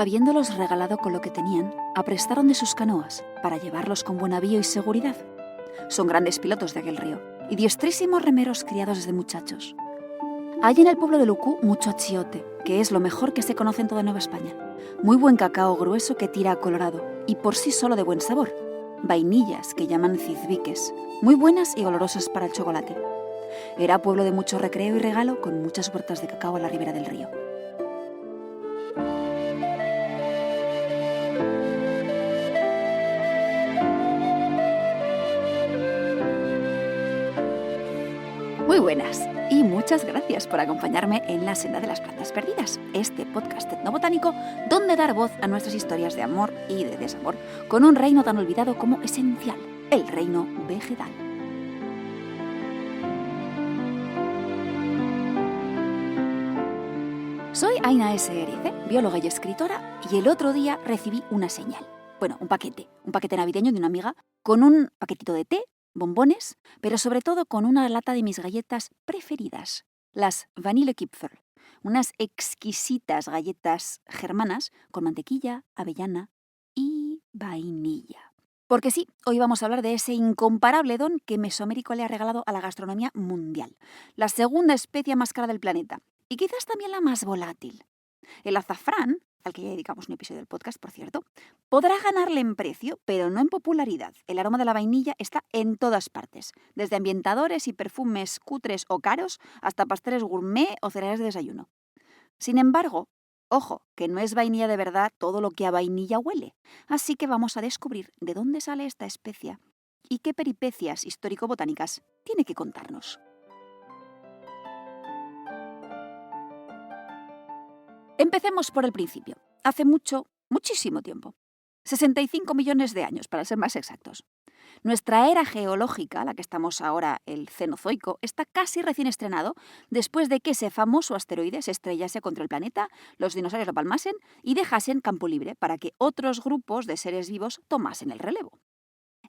Habiéndolos regalado con lo que tenían, aprestaron de sus canoas para llevarlos con buen avío y seguridad. Son grandes pilotos de aquel río y diestrísimos remeros criados desde muchachos. Hay en el pueblo de Lucú mucho achiote, que es lo mejor que se conoce en toda Nueva España. Muy buen cacao grueso que tira a colorado y por sí solo de buen sabor. Vainillas que llaman cizbiques, muy buenas y olorosas para el chocolate. Era pueblo de mucho recreo y regalo con muchas huertas de cacao a la ribera del río. Muy buenas y muchas gracias por acompañarme en La Senda de las Plantas Perdidas, este podcast etnobotánico donde dar voz a nuestras historias de amor y de desamor con un reino tan olvidado como esencial, el reino vegetal. Soy Aina S. Erice, bióloga y escritora, y el otro día recibí una señal. Bueno, un paquete navideño de una amiga con un paquetito de té, bombones, pero sobre todo con una lata de mis galletas preferidas, las Vanillekipferl, unas exquisitas galletas germanas con mantequilla, avellana y vainilla. Porque sí, hoy vamos a hablar de ese incomparable don que Mesoamérica le ha regalado a la gastronomía mundial, la segunda especia más cara del planeta y quizás también la más volátil. El azafrán, al que ya dedicamos un episodio del podcast, por cierto, podrá ganarle en precio, pero no en popularidad. El aroma de la vainilla está en todas partes, desde ambientadores y perfumes cutres o caros hasta pasteles gourmet o cereales de desayuno. Sin embargo, ojo, que no es vainilla de verdad todo lo que a vainilla huele. Así que vamos a descubrir de dónde sale esta especia y qué peripecias histórico-botánicas tiene que contarnos. Empecemos por el principio. Hace muchísimo tiempo. 65 millones de años, para ser más exactos. Nuestra era geológica, la que estamos ahora, el Cenozoico, está casi recién estrenado después de que ese famoso asteroide se estrellase contra el planeta, los dinosaurios lo palmasen y dejasen campo libre para que otros grupos de seres vivos tomasen el relevo.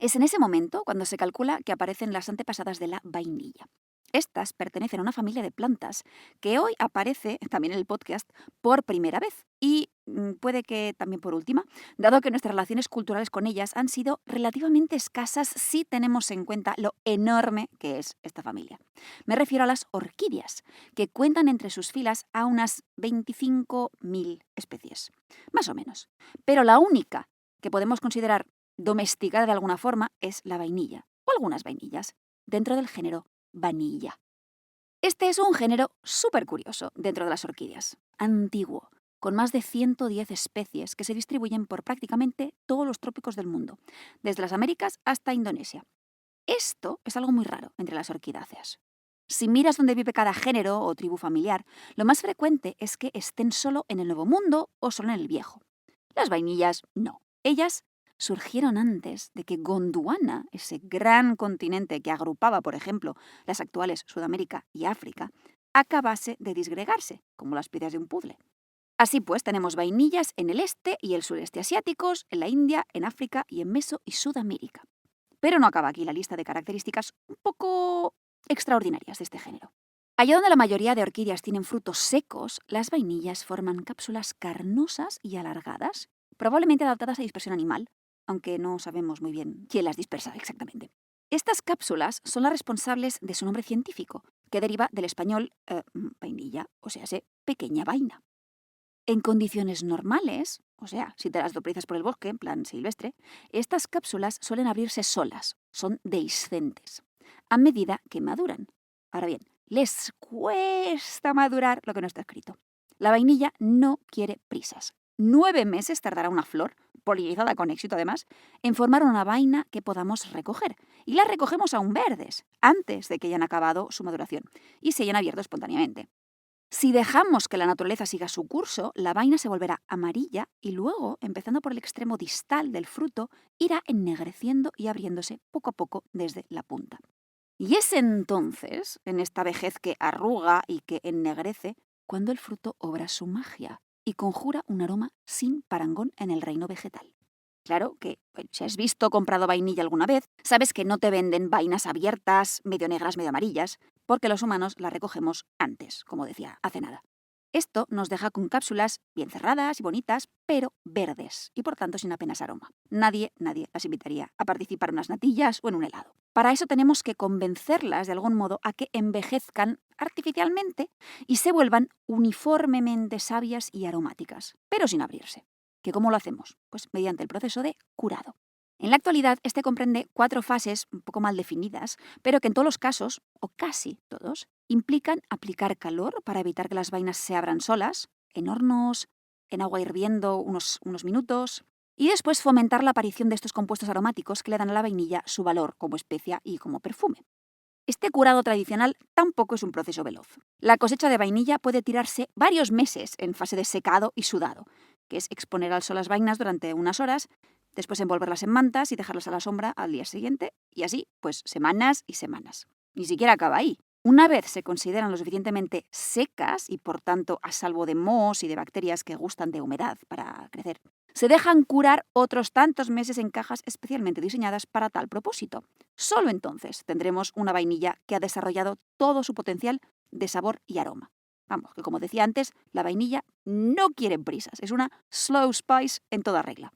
Es en ese momento cuando se calcula que aparecen las antepasadas de la vainilla. Estas pertenecen a una familia de plantas que hoy aparece también en el podcast por primera vez y puede que también por última, dado que nuestras relaciones culturales con ellas han sido relativamente escasas si tenemos en cuenta lo enorme que es esta familia. Me refiero a las orquídeas, que cuentan entre sus filas a unas 25.000 especies, más o menos. Pero la única que podemos considerar domesticada de alguna forma es la vainilla, o algunas vainillas, dentro del género Vanilla. Este es un género súper curioso dentro de las orquídeas, antiguo, con más de 110 especies que se distribuyen por prácticamente todos los trópicos del mundo, desde las Américas hasta Indonesia. Esto es algo muy raro entre las orquidáceas. Si miras dónde vive cada género o tribu familiar, lo más frecuente es que estén solo en el Nuevo Mundo o solo en el Viejo. Las vainillas no. Ellas surgieron antes de que Gondwana, ese gran continente que agrupaba, por ejemplo, las actuales Sudamérica y África, acabase de disgregarse, como las piezas de un puzzle. Así pues, tenemos vainillas en el este y el sureste asiáticos, en la India, en África y en Meso y Sudamérica. Pero no acaba aquí la lista de características un poco extraordinarias de este género. Allá donde la mayoría de orquídeas tienen frutos secos, las vainillas forman cápsulas carnosas y alargadas, probablemente adaptadas a dispersión animal, aunque no sabemos muy bien quién las dispersa exactamente. Estas cápsulas son las responsables de su nombre científico, que deriva del español vainilla, o sea, pequeña vaina. En condiciones normales, o sea, si te las localizas por el bosque, en plan silvestre, estas cápsulas suelen abrirse solas, son dehiscentes, a medida que maduran. Ahora bien, les cuesta madurar lo que no está escrito. La vainilla no quiere prisas. 9 meses tardará una flor, polinizada con éxito además, en formar una vaina que podamos recoger. Y las recogemos aún verdes, antes de que hayan acabado su maduración, y se hayan abierto espontáneamente. Si dejamos que la naturaleza siga su curso, la vaina se volverá amarilla y luego, empezando por el extremo distal del fruto, irá ennegreciendo y abriéndose poco a poco desde la punta. Y es entonces, en esta vejez que arruga y que ennegrece, cuando el fruto obra su magia y conjura un aroma sin parangón en el reino vegetal. Claro que, si has visto o comprado vainilla alguna vez, sabes que no te venden vainas abiertas, medio negras, medio amarillas, porque los humanos las recogemos antes, como decía hace nada. Esto nos deja con cápsulas bien cerradas y bonitas, pero verdes y por tanto sin apenas aroma. Nadie las invitaría a participar en unas natillas o en un helado. Para eso tenemos que convencerlas de algún modo a que envejezcan artificialmente y se vuelvan uniformemente sabias y aromáticas, pero sin abrirse. ¿Que cómo lo hacemos? Pues mediante el proceso de curado. En la actualidad, este comprende 4 fases un poco mal definidas, pero que en todos los casos, o casi todos, implican aplicar calor para evitar que las vainas se abran solas, en hornos, en agua hirviendo unos minutos, y después fomentar la aparición de estos compuestos aromáticos que le dan a la vainilla su valor como especia y como perfume. Este curado tradicional tampoco es un proceso veloz. La cosecha de vainilla puede tirarse varios meses en fase de secado y sudado, que es exponer al sol las vainas durante unas horas, después envolverlas en mantas y dejarlas a la sombra al día siguiente, y así, pues, semanas y semanas. Ni siquiera acaba ahí. Una vez se consideran lo suficientemente secas y, por tanto, a salvo de mohos y de bacterias que gustan de humedad para crecer, se dejan curar otros tantos meses en cajas especialmente diseñadas para tal propósito. Solo entonces tendremos una vainilla que ha desarrollado todo su potencial de sabor y aroma. Vamos, que como decía antes, la vainilla no quiere prisas, es una slow spice en toda regla.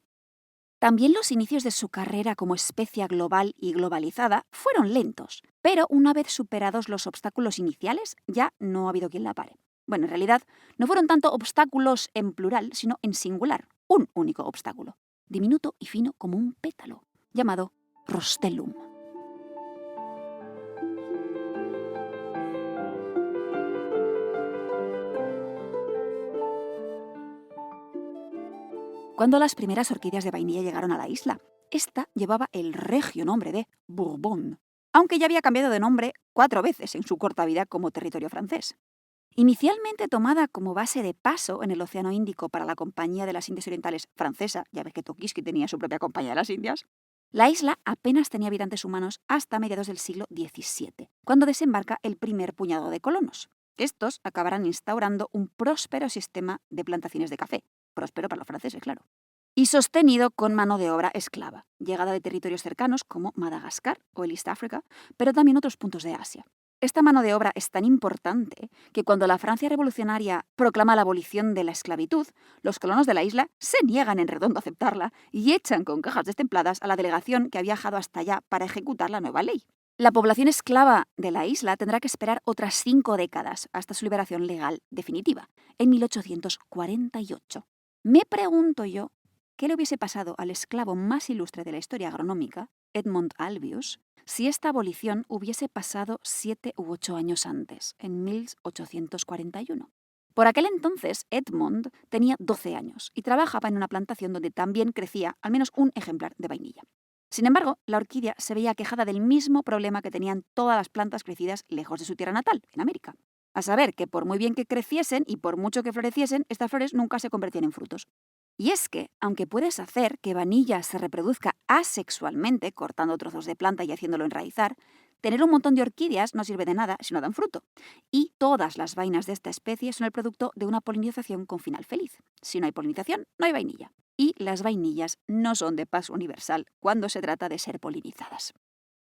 También los inicios de su carrera como especia global y globalizada fueron lentos, pero una vez superados los obstáculos iniciales, ya no ha habido quien la pare. Bueno, en realidad, no fueron tanto obstáculos en plural, sino en singular, un único obstáculo, diminuto y fino como un pétalo, llamado Rostellum. Cuando las primeras orquídeas de vainilla llegaron a la isla, esta llevaba el regio nombre de Bourbon, aunque ya había cambiado de nombre 4 veces en su corta vida como territorio francés. Inicialmente tomada como base de paso en el Océano Índico para la Compañía de las Indias Orientales francesa, ya ves que Tokiski tenía su propia Compañía de las Indias, la isla apenas tenía habitantes humanos hasta mediados del siglo XVII, cuando desembarca el primer puñado de colonos. Estos acabarán instaurando un próspero sistema de plantaciones de café, próspero para los franceses, claro, y sostenido con mano de obra esclava, llegada de territorios cercanos como Madagascar o el East Africa, pero también otros puntos de Asia. Esta mano de obra es tan importante que cuando la Francia revolucionaria proclama la abolición de la esclavitud, los colonos de la isla se niegan en redondo a aceptarla y echan con cajas destempladas a la delegación que ha viajado hasta allá para ejecutar la nueva ley. La población esclava de la isla tendrá que esperar otras 5 décadas hasta su liberación legal definitiva, en 1848. Me pregunto yo, ¿qué le hubiese pasado al esclavo más ilustre de la historia agronómica, Edmond Albius, si esta abolición hubiese pasado 7 u 8 años antes, en 1841? Por aquel entonces, Edmond tenía 12 años y trabajaba en una plantación donde también crecía al menos un ejemplar de vainilla. Sin embargo, la orquídea se veía aquejada del mismo problema que tenían todas las plantas crecidas lejos de su tierra natal, en América. A saber, que por muy bien que creciesen y por mucho que floreciesen, estas flores nunca se convertían en frutos. Y es que, aunque puedes hacer que vainilla se reproduzca asexualmente, cortando trozos de planta y haciéndolo enraizar, tener un montón de orquídeas no sirve de nada si no dan fruto. Y todas las vainas de esta especie son el producto de una polinización con final feliz. Si no hay polinización, no hay vainilla. Y las vainillas no son de paso universal cuando se trata de ser polinizadas.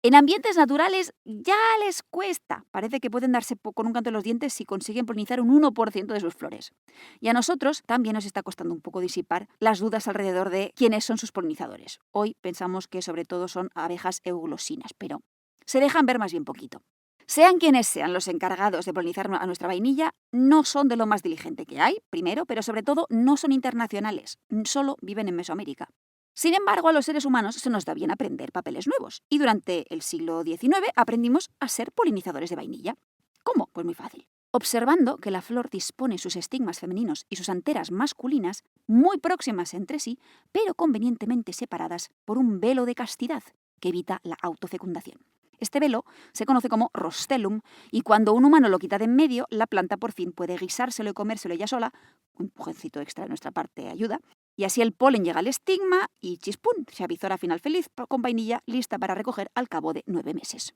En ambientes naturales ya les cuesta. Parece que pueden darse con un canto de los dientes si consiguen polinizar un 1% de sus flores. Y a nosotros también nos está costando un poco disipar las dudas alrededor de quiénes son sus polinizadores. Hoy pensamos que sobre todo son abejas euglosinas, pero se dejan ver más bien poquito. Sean quienes sean los encargados de polinizar a nuestra vainilla, no son de lo más diligente que hay, primero, pero sobre todo no son internacionales, solo viven en Mesoamérica. Sin embargo, a los seres humanos se nos da bien aprender papeles nuevos, y durante el siglo XIX aprendimos a ser polinizadores de vainilla. ¿Cómo? Pues muy fácil. Observando que la flor dispone sus estigmas femeninos y sus anteras masculinas muy próximas entre sí, pero convenientemente separadas por un velo de castidad que evita la autofecundación. Este velo se conoce como rostellum y cuando un humano lo quita de en medio, la planta por fin puede guisárselo y comérselo ella sola, un empujoncito extra de nuestra parte ayuda, y así el polen llega al estigma y chispún, se avizora final feliz con vainilla lista para recoger al cabo de 9 meses.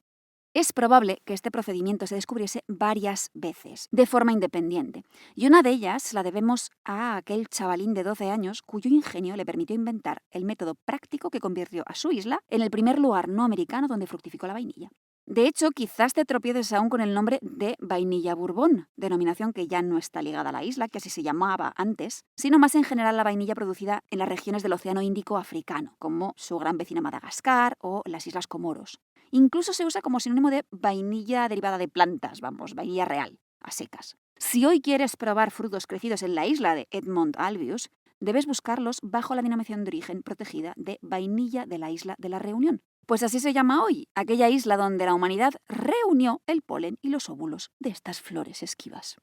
Es probable que este procedimiento se descubriese varias veces, de forma independiente, y una de ellas la debemos a aquel chavalín de 12 años cuyo ingenio le permitió inventar el método práctico que convirtió a su isla en el primer lugar no americano donde fructificó la vainilla. De hecho, quizás te tropieces aún con el nombre de vainilla Bourbon, denominación que ya no está ligada a la isla, que así se llamaba antes, sino más en general la vainilla producida en las regiones del Océano Índico africano, como su gran vecina Madagascar o las Islas Comoros. Incluso se usa como sinónimo de vainilla derivada de plantas, vamos, vainilla real, a secas. Si hoy quieres probar frutos crecidos en la isla de Edmond Albius, debes buscarlos bajo la denominación de origen protegida de vainilla de la isla de la Reunión. Pues así se llama hoy, aquella isla donde la humanidad reunió el polen y los óvulos de estas flores esquivas.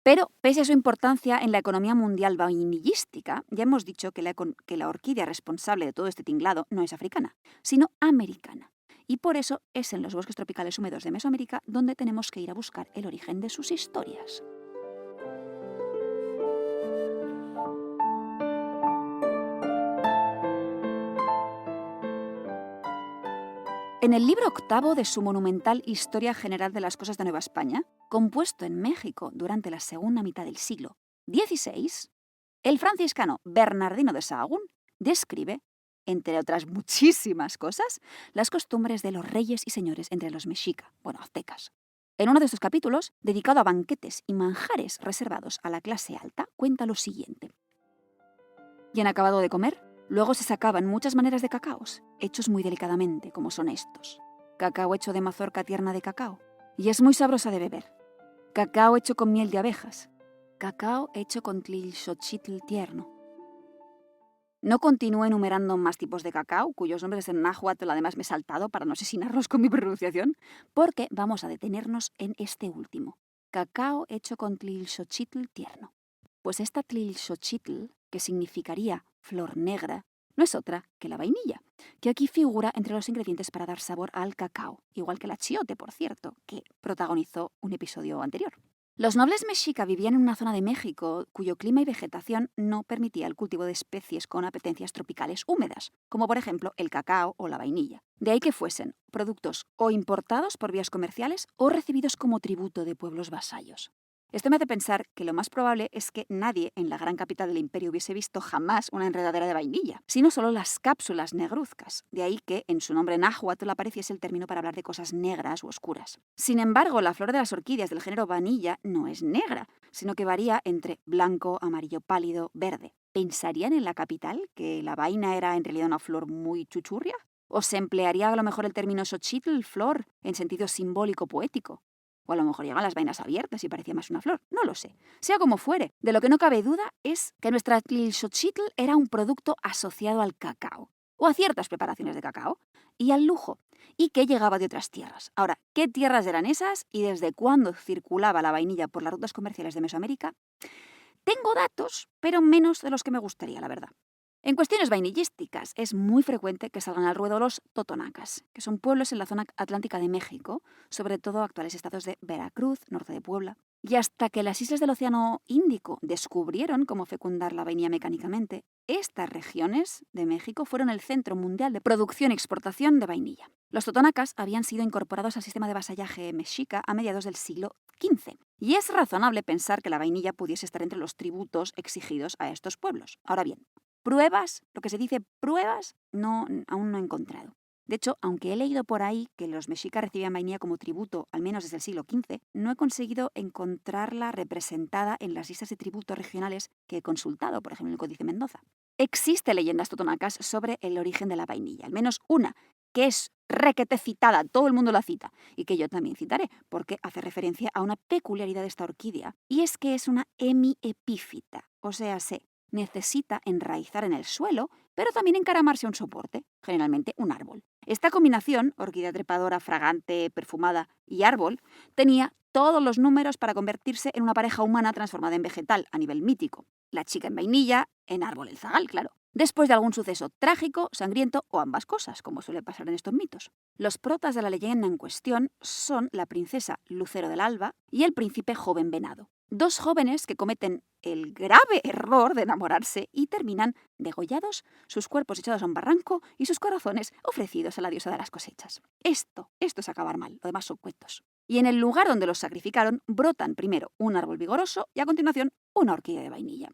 Pero, pese a su importancia en la economía mundial vainillística, ya hemos dicho que la orquídea responsable de todo este tinglado no es africana, sino americana. Y por eso es en los bosques tropicales húmedos de Mesoamérica donde tenemos que ir a buscar el origen de sus historias. En el libro octavo de su monumental Historia General de las Cosas de Nueva España, compuesto en México durante la segunda mitad del siglo XVI, el franciscano Bernardino de Sahagún describe, entre otras muchísimas cosas, las costumbres de los reyes y señores entre los mexica, aztecas. En uno de sus capítulos, dedicado a banquetes y manjares reservados a la clase alta, cuenta lo siguiente. Y en acabado de comer, luego se sacaban muchas maneras de cacaos, hechos muy delicadamente, como son estos. Cacao hecho de mazorca tierna de cacao, y es muy sabrosa de beber. Cacao hecho con miel de abejas. Cacao hecho con tlilxochitl tierno. No continúo enumerando más tipos de cacao, cuyos nombres en náhuatl además me he saltado para no asesinarlos con mi pronunciación, porque vamos a detenernos en este último. Cacao hecho con tlilxochitl tierno. Pues esta tlilxochitl, que significaría flor negra, no es otra que la vainilla, que aquí figura entre los ingredientes para dar sabor al cacao, igual que el achiote, por cierto, que protagonizó un episodio anterior. Los nobles mexica vivían en una zona de México cuyo clima y vegetación no permitía el cultivo de especies con apetencias tropicales húmedas, como por ejemplo el cacao o la vainilla. De ahí que fuesen productos o importados por vías comerciales o recibidos como tributo de pueblos vasallos. Esto me hace pensar que lo más probable es que nadie en la gran capital del imperio hubiese visto jamás una enredadera de vainilla, sino solo las cápsulas negruzcas. De ahí que en su nombre náhuatl apareciese el término para hablar de cosas negras u oscuras. Sin embargo, la flor de las orquídeas del género vanilla no es negra, sino que varía entre blanco, amarillo pálido, verde. ¿Pensarían en la capital que la vaina era en realidad una flor muy chuchurria? ¿O se emplearía a lo mejor el término xochitl, flor, en sentido simbólico poético? O a lo mejor llegan las vainas abiertas y parecía más una flor. No lo sé. Sea como fuere, de lo que no cabe duda es que nuestra tlilxochitl era un producto asociado al cacao, o a ciertas preparaciones de cacao, y al lujo, y que llegaba de otras tierras. Ahora, ¿qué tierras eran esas y desde cuándo circulaba la vainilla por las rutas comerciales de Mesoamérica? Tengo datos, pero menos de los que me gustaría, la verdad. En cuestiones vainillísticas es muy frecuente que salgan al ruedo los totonacas, que son pueblos en la zona atlántica de México, sobre todo actuales estados de Veracruz, norte de Puebla. Y hasta que las islas del Océano Índico descubrieron cómo fecundar la vainilla mecánicamente, estas regiones de México fueron el centro mundial de producción y exportación de vainilla. Los totonacas habían sido incorporados al sistema de vasallaje mexica a mediados del siglo XV, y es razonable pensar que la vainilla pudiese estar entre los tributos exigidos a estos pueblos. Ahora bien, pruebas, lo que se dice pruebas, aún no he encontrado. De hecho, aunque he leído por ahí que los mexicas recibían vainilla como tributo, al menos desde el siglo XV, no he conseguido encontrarla representada en las listas de tributos regionales que he consultado, por ejemplo, en el Códice Mendoza. Existe leyendas totonacas sobre el origen de la vainilla, al menos una, que es requete citada, todo el mundo la cita, y que yo también citaré, porque hace referencia a una peculiaridad de esta orquídea, y es que es una hemiepífita, o sea, necesita enraizar en el suelo, pero también encaramarse a un soporte, generalmente un árbol. Esta combinación, orquídea trepadora, fragante, perfumada y árbol, tenía todos los números para convertirse en una pareja humana transformada en vegetal a nivel mítico. La chica en vainilla, en árbol el zagal, claro. Después de algún suceso trágico, sangriento o ambas cosas, como suele pasar en estos mitos. Los protas de la leyenda en cuestión son la princesa Lucero del Alba y el príncipe Joven Venado. Dos jóvenes que cometen el grave error de enamorarse y terminan degollados, sus cuerpos echados a un barranco y sus corazones ofrecidos a la diosa de las cosechas. Esto es acabar mal, lo demás son cuentos. Y en el lugar donde los sacrificaron brotan primero un árbol vigoroso y a continuación una orquídea de vainilla.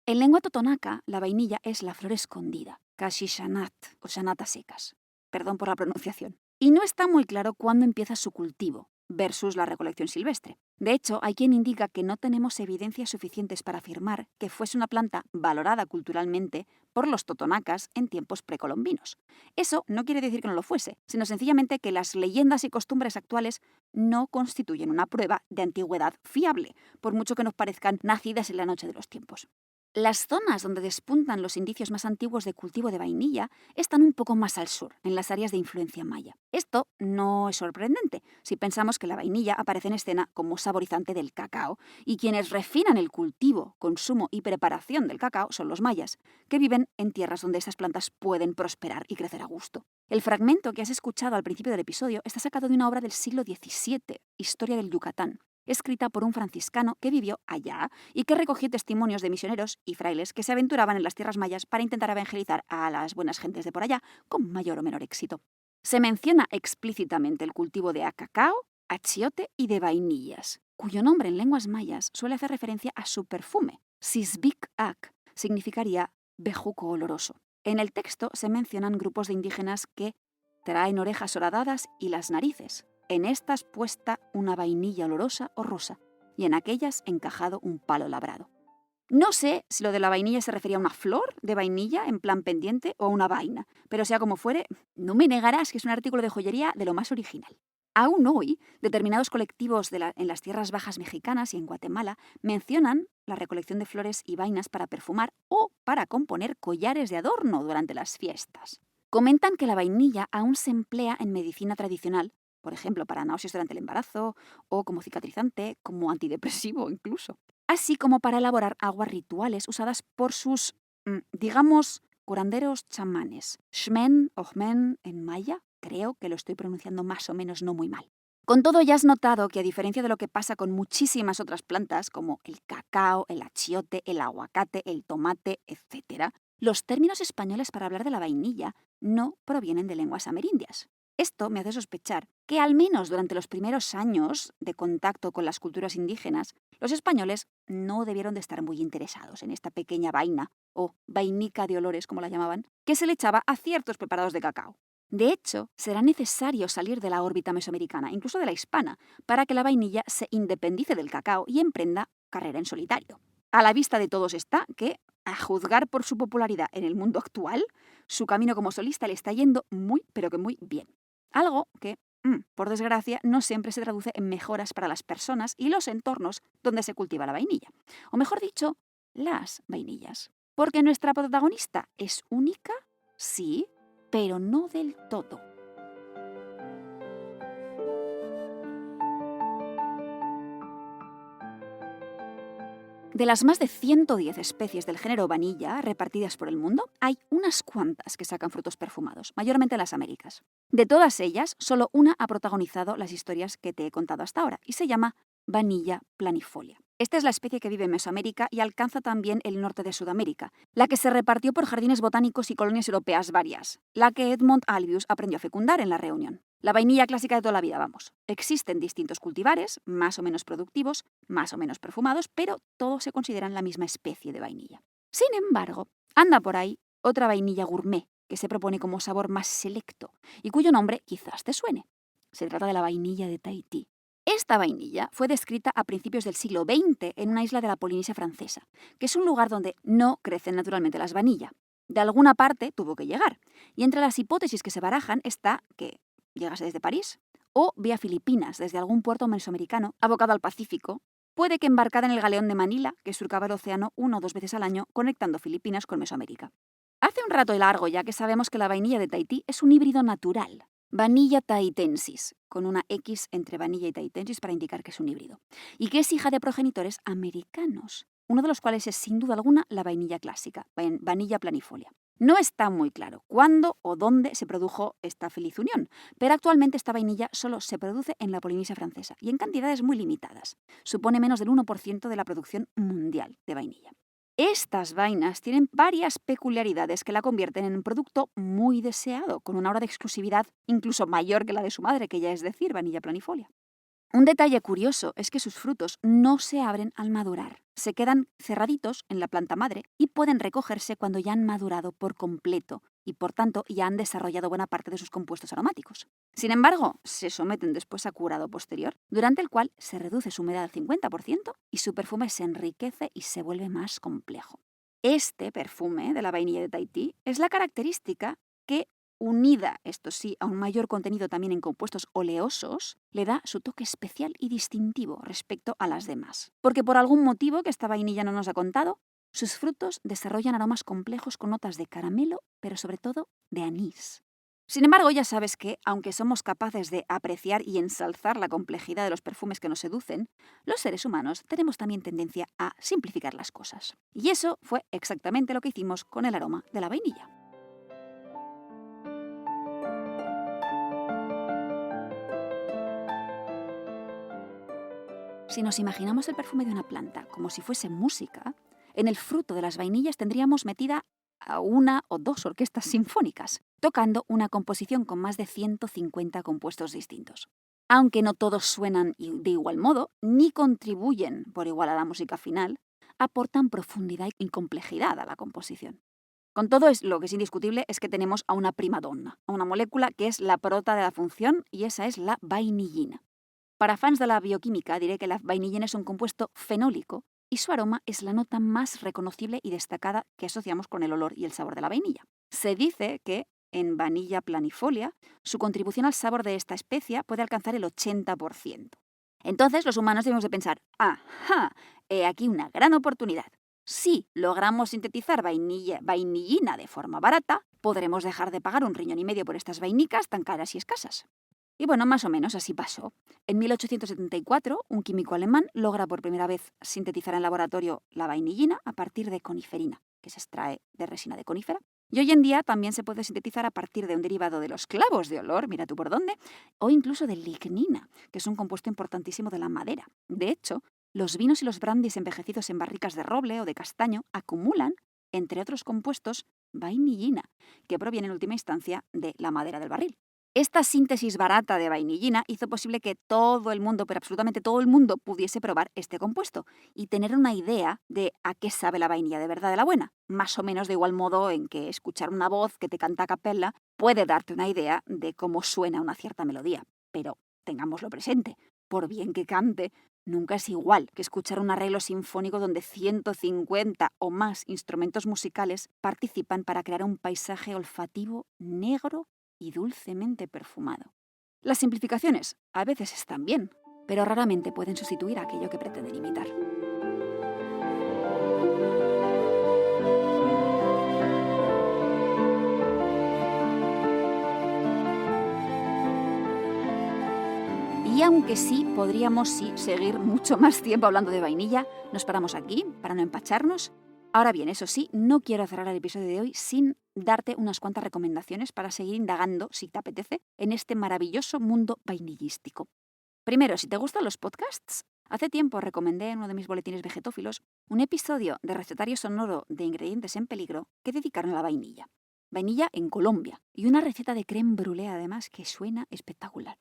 En lengua totonaca, la vainilla es la flor escondida, cashishanat o shanata secas. Perdón por la pronunciación. Y no está muy claro cuándo empieza su cultivo versus la recolección silvestre. De hecho, hay quien indica que no tenemos evidencias suficientes para afirmar que fuese una planta valorada culturalmente por los totonacas en tiempos precolombinos. Eso no quiere decir que no lo fuese, sino sencillamente que las leyendas y costumbres actuales no constituyen una prueba de antigüedad fiable, por mucho que nos parezcan nacidas en la noche de los tiempos. Las zonas donde despuntan los indicios más antiguos de cultivo de vainilla están un poco más al sur, en las áreas de influencia maya. Esto no es sorprendente si pensamos que la vainilla aparece en escena como saborizante del cacao, y quienes refinan el cultivo, consumo y preparación del cacao son los mayas, que viven en tierras donde estas plantas pueden prosperar y crecer a gusto. El fragmento que has escuchado al principio del episodio está sacado de una obra del siglo XVII, Historia del Yucatán, escrita por un franciscano que vivió allá y que recogió testimonios de misioneros y frailes que se aventuraban en las tierras mayas para intentar evangelizar a las buenas gentes de por allá con mayor o menor éxito. Se menciona explícitamente el cultivo de cacao, achiote y de vainillas, cuyo nombre en lenguas mayas suele hacer referencia a su perfume. Sisbik-ak significaría bejuco oloroso. En el texto se mencionan grupos de indígenas que traen orejas horadadas y las narices. En estas puesta una vainilla olorosa o rosa, y en aquellas encajado un palo labrado. No sé si lo de la vainilla se refería a una flor de vainilla en plan pendiente o a una vaina, pero sea como fuere, no me negarás que es un artículo de joyería de lo más original. Aún hoy, determinados colectivos en las tierras bajas mexicanas y en Guatemala mencionan la recolección de flores y vainas para perfumar o para componer collares de adorno durante las fiestas. Comentan que la vainilla aún se emplea en medicina tradicional, por ejemplo, para náuseas durante el embarazo o como cicatrizante, como antidepresivo incluso. Así como para elaborar aguas rituales usadas por sus, digamos, curanderos chamanes. Shmen o Jmen en maya, creo que lo estoy pronunciando más o menos no muy mal. Con todo, ya has notado que a diferencia de lo que pasa con muchísimas otras plantas, como el cacao, el achiote, el aguacate, el tomate, etc., los términos españoles para hablar de la vainilla no provienen de lenguas amerindias. Esto me hace sospechar que al menos durante los primeros años de contacto con las culturas indígenas, los españoles no debieron de estar muy interesados en esta pequeña vaina, o vainica de olores como la llamaban, que se le echaba a ciertos preparados de cacao. De hecho, será necesario salir de la órbita mesoamericana, incluso de la hispana, para que la vainilla se independice del cacao y emprenda carrera en solitario. A la vista de todos está que, a juzgar por su popularidad en el mundo actual, su camino como solista le está yendo muy, pero que muy bien. Algo que, por desgracia, no siempre se traduce en mejoras para las personas y los entornos donde se cultiva la vainilla. O mejor dicho, las vainillas. Porque nuestra protagonista es única, sí, pero no del todo. De las más de 110 especies del género vanilla repartidas por el mundo, hay unas cuantas que sacan frutos perfumados, mayormente en las Américas. De todas ellas, solo una ha protagonizado las historias que te he contado hasta ahora, y se llama Vanilla planifolia. Esta es la especie que vive en Mesoamérica y alcanza también el norte de Sudamérica, la que se repartió por jardines botánicos y colonias europeas varias, la que Edmond Albius aprendió a fecundar en La Reunión. La vainilla clásica de toda la vida, vamos. Existen distintos cultivares, más o menos productivos, más o menos perfumados, pero todos se consideran la misma especie de vainilla. Sin embargo, anda por ahí otra vainilla gourmet, que se propone como sabor más selecto y cuyo nombre quizás te suene. Se trata de la vainilla de Tahití. Esta vainilla fue descrita a principios del siglo XX en una isla de la Polinesia francesa, que es un lugar donde no crecen naturalmente las vainillas. De alguna parte tuvo que llegar, y entre las hipótesis que se barajan está que llegase desde París o vía Filipinas, desde algún puerto mesoamericano abocado al Pacífico, puede que embarcada en el galeón de Manila, que surcaba el océano 1 o 2 veces al año, conectando Filipinas con Mesoamérica. Hace un rato largo ya que sabemos que la vainilla de Tahití es un híbrido natural. Vanilla tahitensis, con una X entre vanilla y tahitensis para indicar que es un híbrido, y que es hija de progenitores americanos, uno de los cuales es sin duda alguna la vainilla clásica, Vanilla planifolia. No está muy claro cuándo o dónde se produjo esta feliz unión, pero actualmente esta vainilla solo se produce en la Polinesia francesa y en cantidades muy limitadas. Supone menos del 1% de la producción mundial de vainilla. Estas vainas tienen varias peculiaridades que la convierten en un producto muy deseado, con una hora de exclusividad incluso mayor que la de su madre, que ya es decir, Vanilla planifolia. Un detalle curioso es que sus frutos no se abren al madurar. Se quedan cerraditos en la planta madre y pueden recogerse cuando ya han madurado por completo y por tanto ya han desarrollado buena parte de sus compuestos aromáticos. Sin embargo, se someten después a curado posterior, durante el cual se reduce su humedad al 50% y su perfume se enriquece y se vuelve más complejo. Este perfume de la vainilla de Tahití es la característica que, unida, esto sí, a un mayor contenido también en compuestos oleosos, le da su toque especial y distintivo respecto a las demás. Porque por algún motivo que esta vainilla no nos ha contado, sus frutos desarrollan aromas complejos con notas de caramelo, pero sobre todo de anís. Sin embargo, ya sabes que, aunque somos capaces de apreciar y ensalzar la complejidad de los perfumes que nos seducen, los seres humanos tenemos también tendencia a simplificar las cosas. Y eso fue exactamente lo que hicimos con el aroma de la vainilla. Si nos imaginamos el perfume de una planta como si fuese música, en el fruto de las vainillas tendríamos metida a una o dos orquestas sinfónicas, tocando una composición con más de 150 compuestos distintos. Aunque no todos suenan de igual modo, ni contribuyen por igual a la música final, aportan profundidad y complejidad a la composición. Con todo, lo que es indiscutible es que tenemos a una prima donna, a una molécula que es la prota de la función, y esa es la vainillina. Para fans de la bioquímica diré que la vainillina es un compuesto fenólico y su aroma es la nota más reconocible y destacada que asociamos con el olor y el sabor de la vainilla. Se dice que en Vanilla planifolia su contribución al sabor de esta especia puede alcanzar el 80%. Entonces los humanos debemos de pensar, ¡ajá! He aquí una gran oportunidad. Si logramos sintetizar vainillina de forma barata, podremos dejar de pagar 1,5 riñón por estas vainicas tan caras y escasas. Y bueno, más o menos así pasó. En 1874, un químico alemán logra por primera vez sintetizar en laboratorio la vainillina a partir de coniferina, que se extrae de resina de conífera. Y hoy en día también se puede sintetizar a partir de un derivado de los clavos de olor, mira tú por dónde, o incluso de lignina, que es un compuesto importantísimo de la madera. De hecho, los vinos y los brandis envejecidos en barricas de roble o de castaño acumulan, entre otros compuestos, vainillina, que proviene en última instancia de la madera del barril. Esta síntesis barata de vainillina hizo posible que todo el mundo, pero absolutamente todo el mundo, pudiese probar este compuesto y tener una idea de a qué sabe la vainilla de verdad de la buena. Más o menos de igual modo en que escuchar una voz que te canta a capella puede darte una idea de cómo suena una cierta melodía. Pero tengámoslo presente, por bien que cante, nunca es igual que escuchar un arreglo sinfónico donde 150 o más instrumentos musicales participan para crear un paisaje olfativo negro y dulcemente perfumado. Las simplificaciones a veces están bien, pero raramente pueden sustituir a aquello que pretenden imitar. Y aunque sí, podríamos seguir mucho más tiempo hablando de vainilla, nos paramos aquí para no empacharnos. Ahora bien, eso sí, no quiero cerrar el episodio de hoy sin darte unas cuantas recomendaciones para seguir indagando, si te apetece, en este maravilloso mundo vainillístico. Primero, si te gustan los podcasts, hace tiempo recomendé en uno de mis boletines vegetófilos un episodio de recetario sonoro de ingredientes en peligro que dedicaron a la vainilla. Vainilla en Colombia y una receta de crème brûlée además que suena espectacular.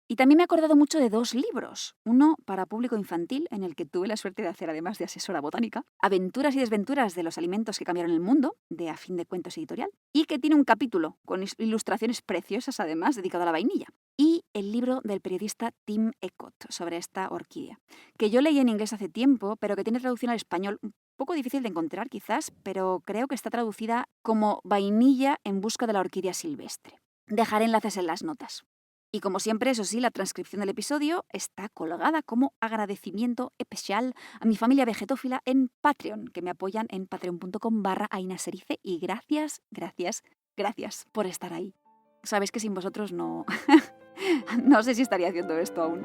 Y también me he acordado mucho de 2 libros. Uno para público infantil, en el que tuve la suerte de hacer además de asesora botánica, Aventuras y desventuras de los alimentos que cambiaron el mundo, de A Fin de Cuentos Editorial, y que tiene un capítulo con ilustraciones preciosas además dedicado a la vainilla. Y el libro del periodista Tim Ecott sobre esta orquídea, que yo leí en inglés hace tiempo, pero que tiene traducción al español un poco difícil de encontrar quizás, pero creo que está traducida como Vainilla en busca de la orquídea silvestre. Dejaré enlaces en las notas. Y como siempre, eso sí, la transcripción del episodio está colgada como agradecimiento especial a mi familia vegetófila en Patreon, que me apoyan en patreon.com/ainaserice, y gracias por estar ahí. Sabéis que sin vosotros no sé si estaría haciendo esto aún.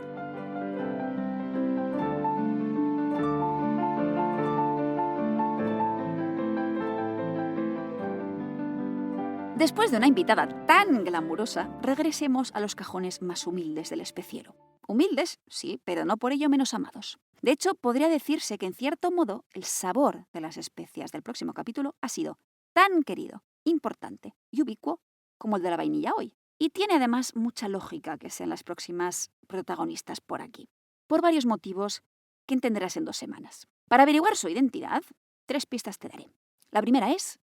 Después de una invitada tan glamurosa, regresemos a los cajones más humildes del especiero. Humildes, sí, pero no por ello menos amados. De hecho, podría decirse que en cierto modo el sabor de las especias del próximo capítulo ha sido tan querido, importante y ubicuo como el de la vainilla hoy. Y tiene además mucha lógica que sean las próximas protagonistas por aquí, por varios motivos que entenderás en 2 semanas. Para averiguar su identidad, 3 pistas te daré. La primera es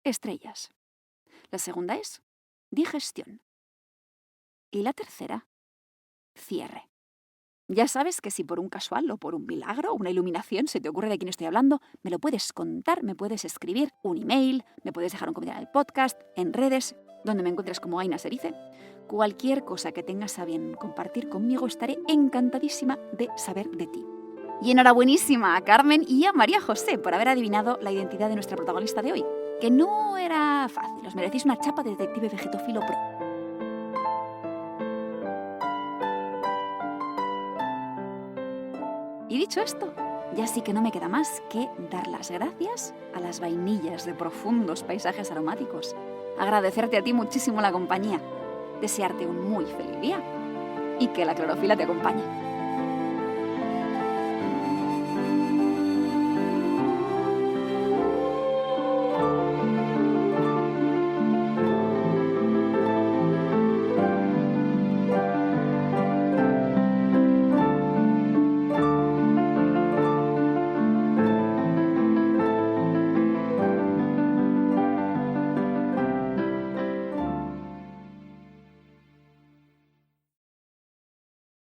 estrellas. La segunda es digestión. Y la tercera, cierre. Ya sabes que si por un casual o por un milagro o una iluminación se te ocurre de quién estoy hablando, me lo puedes contar, me puedes escribir un email, me puedes dejar un comentario en el podcast, en redes, donde me encuentres como Aina Serice. Cualquier cosa que tengas a bien compartir conmigo, estaré encantadísima de saber de ti. Y enhorabuenísima a Carmen y a María José por haber adivinado la identidad de nuestra protagonista de hoy, que no era fácil, os merecéis una chapa de detective vegetofilo pro. Y dicho esto, ya sí que no me queda más que dar las gracias a las vainillas de profundos paisajes aromáticos, agradecerte a ti muchísimo la compañía, desearte un muy feliz día y que la clorofila te acompañe.